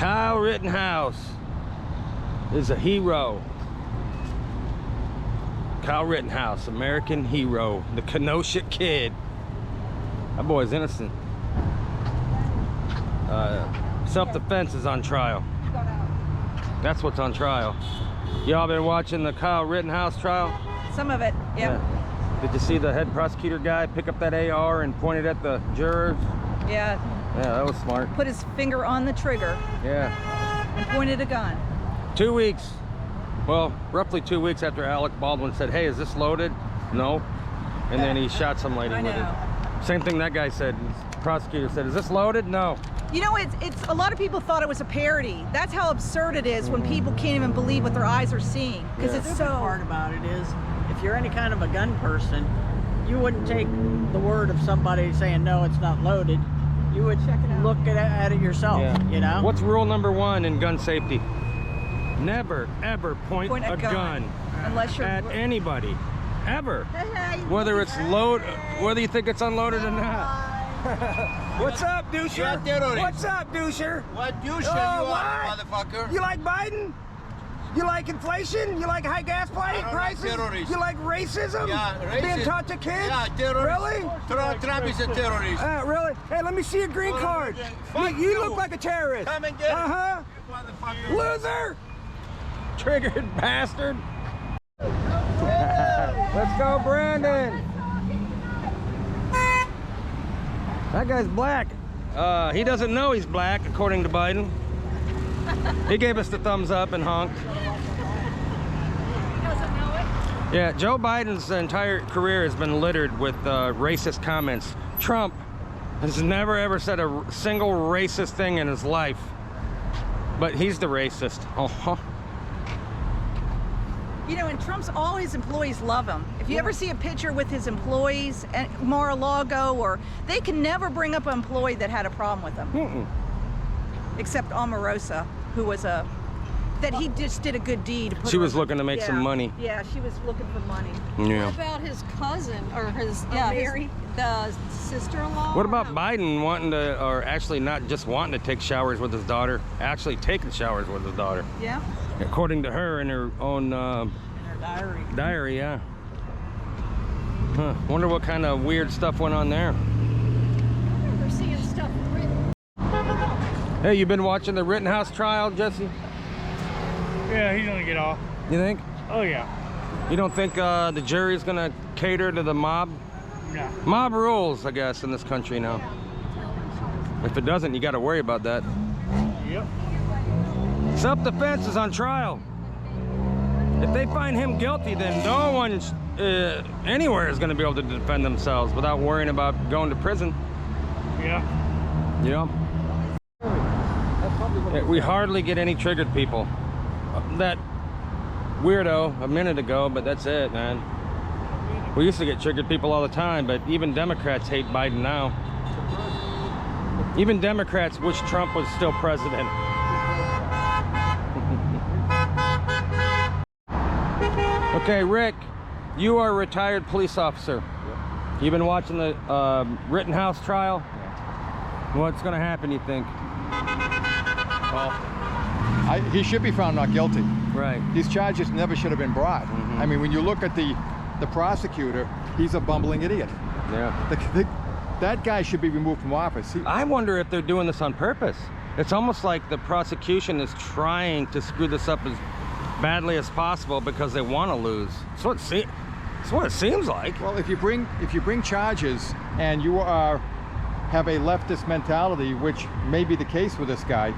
Kyle Rittenhouse is a hero. Kyle Rittenhouse, American hero, the Kenosha kid. That boy's innocent. Self-defense is on trial. That's what's on trial. Y'all been watching the Kyle Rittenhouse trial? Some of it, yep. Yeah. Did you see the head prosecutor guy pick up that AR and point it at the jurors? Yeah. Yeah, that was smart. Put his finger on the trigger. Yeah. And pointed a gun. 2 weeks. Well, roughly 2 weeks after Alec Baldwin said, "Hey, is this loaded?" No. And then he shot some lady with it. Same thing that guy said. The prosecutor said, "Is this loaded?" No. You know, it's a lot of people thought it was a parody. That's how absurd it is when people can't even believe what their eyes are seeing. Because it's so. The part about it is, if you're any kind of a gun person, you wouldn't take the word of somebody saying no, it's not loaded. You would look at it yourself. Yeah. You know. What's rule number 1 in gun safety? Never ever point a gun unless you're at anybody, ever. Whether it's whether you think it's unloaded or not. What's up, doucher? What's up, doucher? What doucher you are, motherfucker? You like Biden? You like inflation? You like high gas prices? Terrorists. You like racism? Yeah, racist. Being taught to kids? Yeah, terrorist. Really? Trump is a terrorist. Really? Hey, let me see your green card. You look like a terrorist. Come and get it. Loser! Triggered bastard. Let's go, Brandon. That guy's black. He doesn't know he's black, according to Biden. He gave us the thumbs up and honked. He doesn't know it? Yeah, Joe Biden's entire career has been littered with racist comments. Trump has never ever said a single racist thing in his life. But he's the racist. You know, and all his employees love him. If you ever see a picture with his employees at Mar-a-Lago, or they can never bring up an employee that had a problem with him. Except Omarosa, who was that he just did a good deed. She was looking to make some money. Yeah, she was looking for money. Yeah. What about his cousin, or his, Mary? The sister-in-law? What about Biden wanting to, or actually not just wanting to take showers with his daughter, actually taking showers with his daughter? Yeah. According to her in her own in her diary. Diary, yeah. Huh. Wonder what kind of weird stuff went on there. I remember seeing stuff written. Hey, you been watching the Rittenhouse trial, Jesse? Yeah, he's gonna get off. You think? Oh yeah. You don't think the jury's gonna cater to the mob? No. Mob rules, I guess, in this country now. If it doesn't, you got to worry about that. Yep. Self-defense is on trial. If they find him guilty, then no one anywhere is going to be able to defend themselves without worrying about going to prison. Yeah. You know? We hardly get any triggered people. That weirdo a minute ago, but that's it, man. We used to get triggered people all the time, but even Democrats hate Biden now. Even Democrats wish Trump was still president. Okay, Rick, you are a retired police officer. Yep. You've been watching the Rittenhouse trial? Yeah. What's going to happen, you think? Well, he should be found not guilty. Right. These charges never should have been brought. I mean, when you look at the prosecutor, he's a bumbling idiot. Yeah. That guy should be removed from office. I wonder if they're doing this on purpose. It's almost like the prosecution is trying to screw this up as badly as possible because they want to lose. It's what it seems like. Well, if you bring charges and you have a leftist mentality, which may be the case with this guy,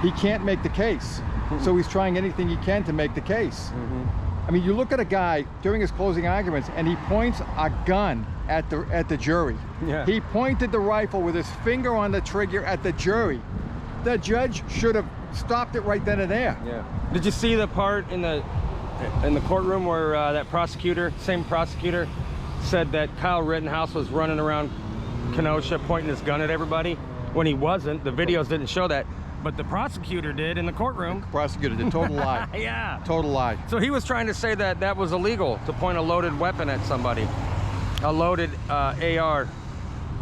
he can't make the case. So he's trying anything he can to make the case. I mean, you look at a guy during his closing arguments and he points a gun at the jury. Yeah. He pointed the rifle with his finger on the trigger at the jury. The judge should have stopped it right then and there. Yeah. Did you see the part in the courtroom where that same prosecutor, said that Kyle Rittenhouse was running around Kenosha pointing his gun at everybody when he wasn't? The videos didn't show that. But the prosecutor did in the courtroom. The prosecutor did. Total lie. Yeah. Total lie. So he was trying to say that that was illegal to point a loaded weapon at somebody. A loaded AR.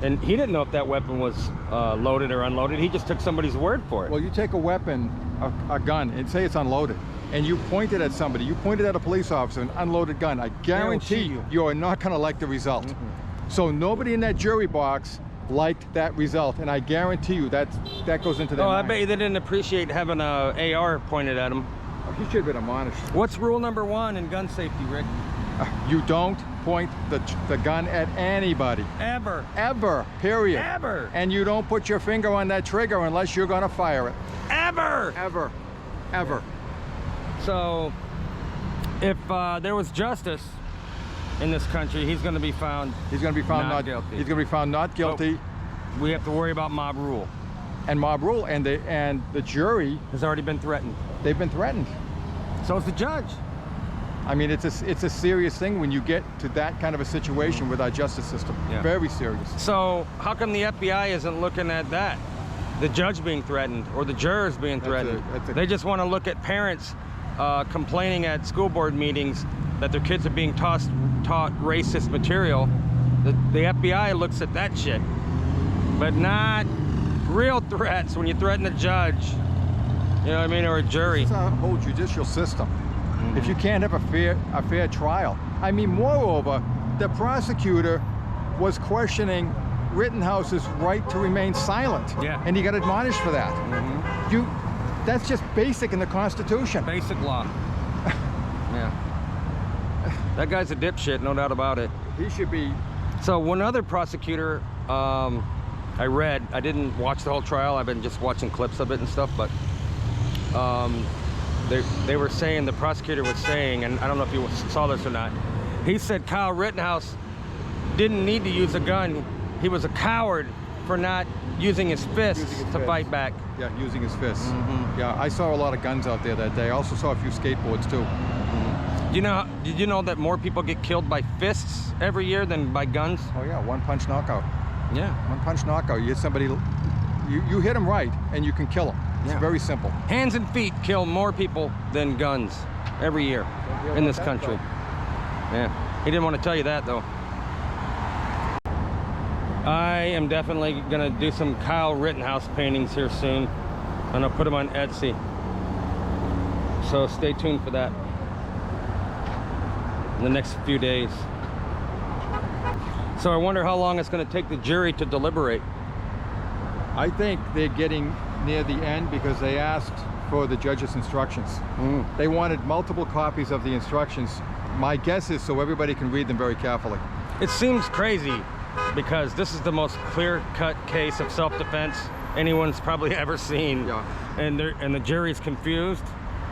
And he didn't know if that weapon was loaded or unloaded. He just took somebody's word for it. Well, you take a weapon, a gun, and say it's unloaded, and you point it at somebody, you point it at a police officer, an unloaded gun, I guarantee you are not going to like the result. So nobody in that jury box liked that result, and I guarantee you that goes into their I mind. bet you they didn't appreciate having a AR pointed at him. Oh, he should have been admonished. What's rule number 1 in gun safety, Rick? You don't point the gun at anybody. Ever. Ever, period. Ever. And you don't put your finger on that trigger unless you're going to fire it. Ever. Ever. Ever. So, if there was justice in this country, he's going to be found. He's going to be found not guilty. He's going to be found not guilty. We have to worry about mob rule. And mob rule, and the jury Has already been threatened. they've been threatened. So is the judge. I mean, it's a serious thing when you get to that kind of a situation with our justice system. Yeah. Very serious. So how come the FBI isn't looking at that? The judge being threatened or the jurors being threatened? They just want to look at parents complaining at school board meetings that their kids are being taught racist material. The FBI looks at that shit, but not real threats when you threaten the judge. You know what I mean, or a jury. It's our whole judicial system. If you can't have a fair trial. I mean, moreover, the prosecutor was questioning Rittenhouse's right to remain silent. Yeah. And he got admonished for that. That's just basic in the Constitution. Basic law. Yeah. That guy's a dipshit, no doubt about it. He should be. So one other prosecutor, I read, I didn't watch the whole trial, I've been just watching clips of it and stuff, but they were saying, the prosecutor was saying, and I don't know if you saw this or not, he said Kyle Rittenhouse didn't need to use a gun. He was a coward for not using his fists to fight back. Yeah, using his fists. Yeah, I saw a lot of guns out there that day. I also saw a few skateboards too. Did you know that more people get killed by fists every year than by guns? Oh yeah, one punch knockout. Yeah. One punch knockout. You hit somebody, you hit them right, and you can kill them. It's Yeah. very simple. Hands and feet kill more people than guns every year in this country. Yeah. He didn't want to tell you that though. I am definitely gonna do some Kyle Rittenhouse paintings here soon, and I'll put them on Etsy. So stay tuned for that in the next few days. So I wonder how long it's gonna take the jury to deliberate. I think they're getting near the end because they asked for the judge's instructions. They wanted multiple copies of the instructions. My guess is so everybody can read them very carefully. It seems crazy because this is the most clear-cut case of self-defense anyone's probably ever seen. Yeah. And the jury's confused.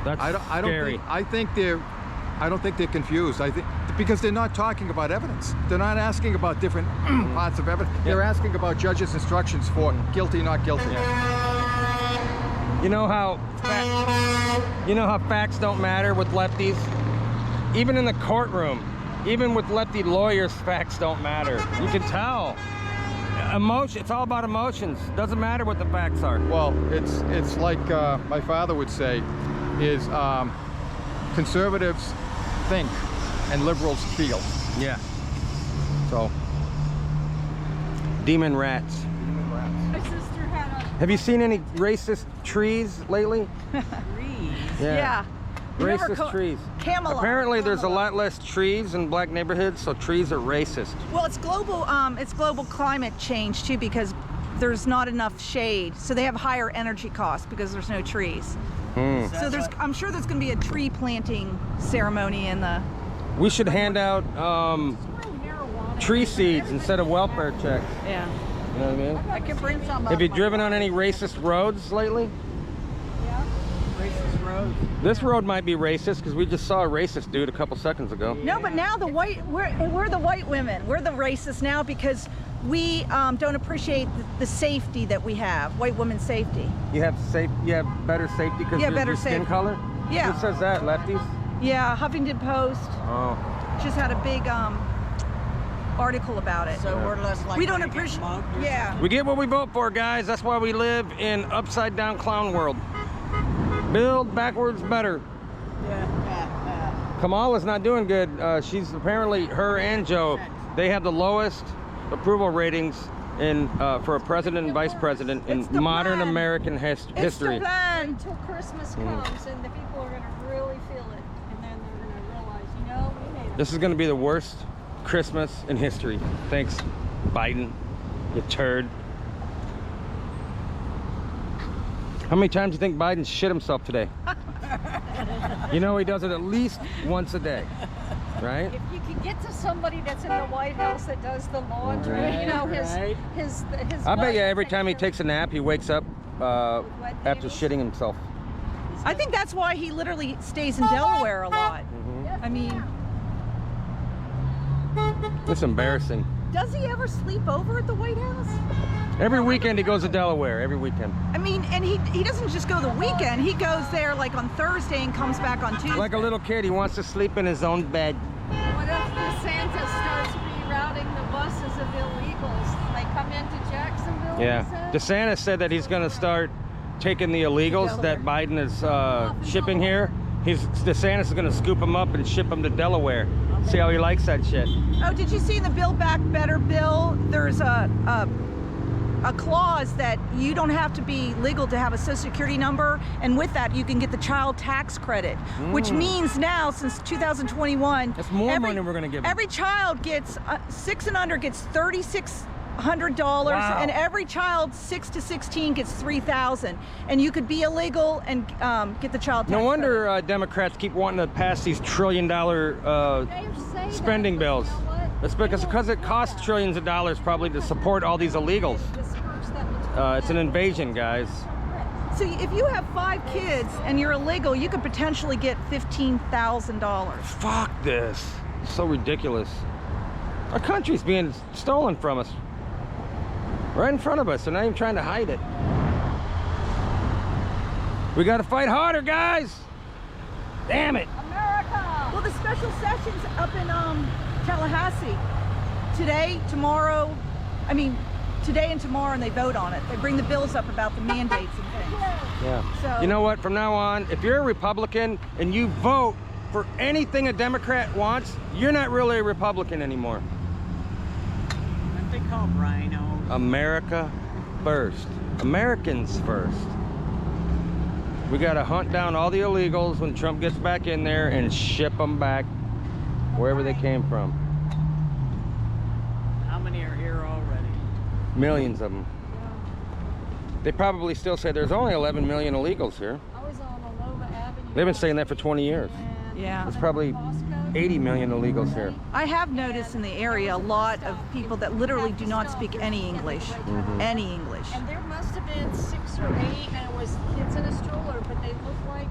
That's scary. I don't think they're confused. I think because they're not talking about evidence. They're not asking about different parts of evidence. They're asking about judge's instructions for guilty, not guilty. You know how facts don't matter with lefties? Even in the courtroom, even with lefty lawyers, facts don't matter. You can tell. Emotion, it's all about emotions. Doesn't matter what the facts are. Well, it's like my father would say, is conservatives think and liberals feel. Yeah. So. Demon rats. My sister had Have you seen any racist trees lately? Trees. Yeah. You never Racist trees. Camelot. Apparently there's a Camelot. lot less trees in black neighborhoods, so trees are racist. Well, it's global climate change too, because there's not enough shade, so they have higher energy costs because there's no trees. So I'm sure there's going to be a tree planting ceremony in the. We should hand out tree seeds instead of welfare checks. Yeah. You know what I mean? I can bring some up. Have you driven on any racist roads lately? Racist roads. This road might be racist because we just saw a racist dude a couple seconds ago. No, but now we're the white women. We're the racists now because we don't appreciate the safety that we have. White women's safety. You have better safety because Yeah, of better your skin safety. color? Yeah. Who says that, lefties? Yeah, Huffington Post Oh. just had a big article about it. So we're less likely we don't to get appreciate. mugged or Yeah. We get what we vote for, guys. That's why we live in upside down clown world. Build backwards better. Yeah. Kamala's not doing good. She's apparently, her and Joe, they have the lowest approval ratings in for a president and vice president in It's the modern plan. American It's history. the plan. Until Christmas comes and the people are going to really feel it. And then they're going to realize, you know, we made it. This is going to be the worst Christmas in history. Thanks, Biden, you turd. How many times do you think Biden shit himself today? You know he does it at least once a day, right? If you could get to somebody that's in the White House that does the laundry, you know, his I bet you wife every time he care- takes a nap, he wakes up after shitting himself. I think that's why he literally stays in Delaware a lot. I mean, It's embarrassing. does he ever sleep over at the White House? Every weekend he goes to Delaware, every weekend. I mean, and he doesn't just go the weekend. He goes there like on Thursday and comes back on Tuesday. Like a little kid, he wants to sleep in his own bed. What if DeSantis starts rerouting the buses of illegals? They come into Jacksonville? he Yeah. said? DeSantis said that he's going to start taking the illegals that Biden is shipping here. DeSantis is going to scoop them up and ship them to Delaware. See how he likes that shit. Oh, did you see in the Build Back Better bill? There's a clause that you don't have to be legal to have a social security number, and with that you can get the child tax credit, which means now since 2021, That's more money we're gonna give 'em. Every child gets 6 and under gets $3,600, Wow. and every child 6 to 16 gets $3,000, and you could be illegal and get the child tax No credit. wonder Democrats keep wanting to pass these trillion-dollar They say spending that, but bills. you know what? It's because it costs trillions of dollars probably to support all these illegals. Disperse that It's an invasion, guys. So if you have 5 kids and you're illegal, you could potentially get $15,000. Fuck this. It's so ridiculous. Our country's being stolen from us. Right in front of us. They're not even trying to hide it. We gotta fight harder, guys. Damn it. America! Well, the special session's up in Tallahassee today, tomorrow. I mean, today and tomorrow, and they vote on it. They bring the bills up about the mandates and things. Yeah. So- You know what? From now on, if you're a Republican and you vote for anything a Democrat wants, you're not really a Republican anymore. What they call rhinos. America first. Americans first. We gotta hunt down all the illegals when Trump gets back in there and ship them back wherever they came from. How many are here already? Millions of them. They probably still say there's only 11 million illegals here. I was on Aloma Avenue. They've been saying that for 20 years. Yeah. There's probably 80 million illegals here. I have noticed in the area a lot of people that literally do not speak any English. Any English. And there must have been 6 or 8, and it was kids in a stroller, but they look like